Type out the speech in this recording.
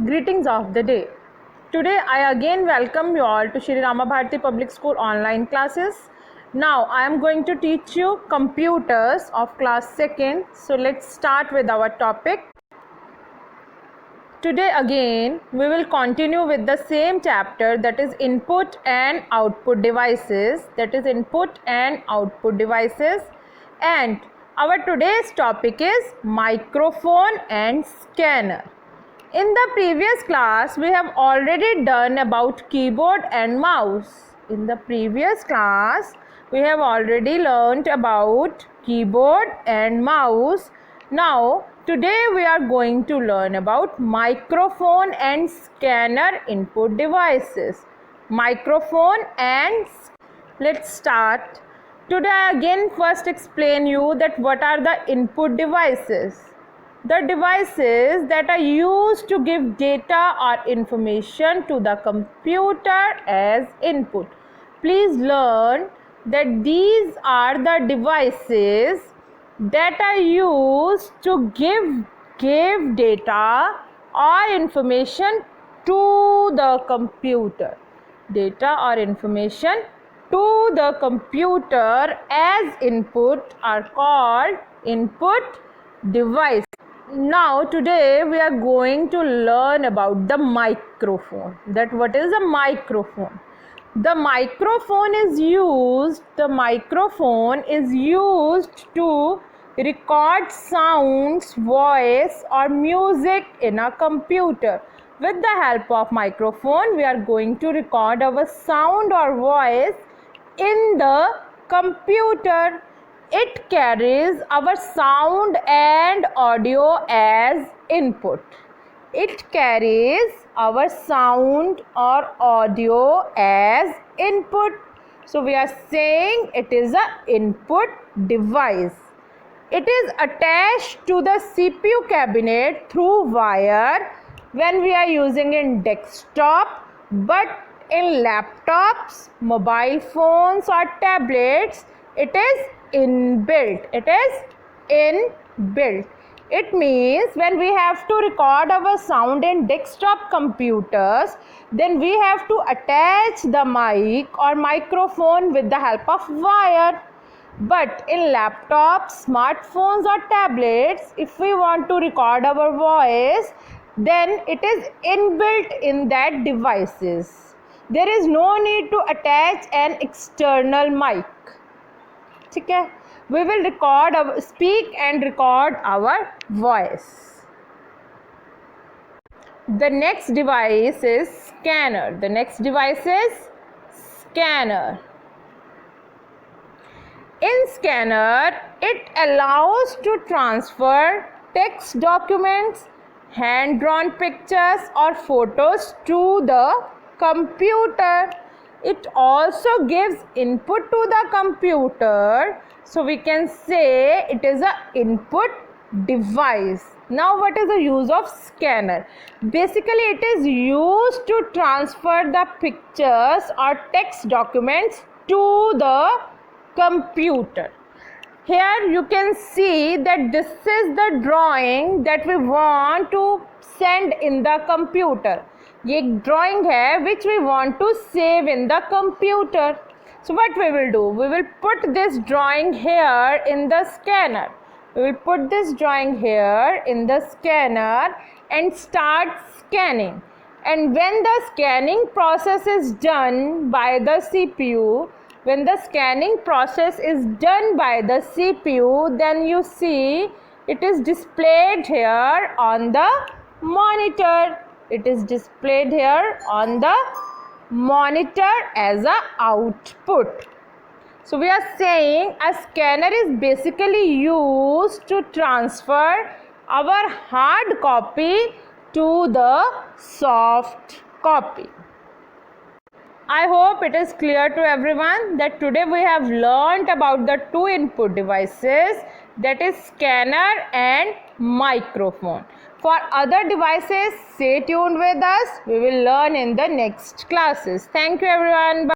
Greetings of the day. Today I again welcome you all to Shri Rama Bharati Public School online classes. Now I am going to teach you computers of class 2nd. So let's start with our topic. Today again we will continue with the same chapter, that is input and output devices. And our today's topic is microphone and scanner. In the previous class, we have already done about keyboard and mouse. Now, today we are going to learn about microphone and scanner input devices. Let's start. Today I again first explain you that what are the input devices. The devices that are used to give data or information to the computer as input. Please learn that these are the devices that are used to give data or information to the computer. As input are called input device. Now today we are going to learn about the microphone. That what is a microphone? The microphone is used to record sounds, voice or music in a computer. With the help of microphone, we are going to record our sound or voice in the computer. It carries our sound and audio as input. So we are saying it is an input device. It is attached to the CPU cabinet through wire when we are using in desktop, but in laptops, mobile phones or tablets, it is inbuilt. It means when we have to record our sound in desktop computers, then we have to attach the mic or microphone with the help of wire. But in laptops, smartphones or tablets, if we want to record our voice, then it is inbuilt in that devices. There is no need to attach an external mic. Okay? We will speak and record our voice. The next device is scanner. In scanner, it allows to transfer text documents, hand-drawn pictures or photos to the computer. It also gives input to the computer. So we can say it is an input device. Now what is the use of scanner? Basically it is used to transfer the pictures or text documents to the computer. Here you can see that this is the drawing that we want to send in the computer. ये एक drawing है which we want to save in the computer. So what we will do? We will put this drawing here in the scanner. And start scanning. And when the scanning process is done by the CPU, then you see it is displayed here on the monitor. As a output. So we are saying a scanner is basically used to transfer our hard copy to the soft copy. I hope it is clear to everyone that today we have learnt about the two input devices, that is scanner and microphone. For other devices, stay tuned with us. We will learn in the next classes. Thank you everyone. Bye.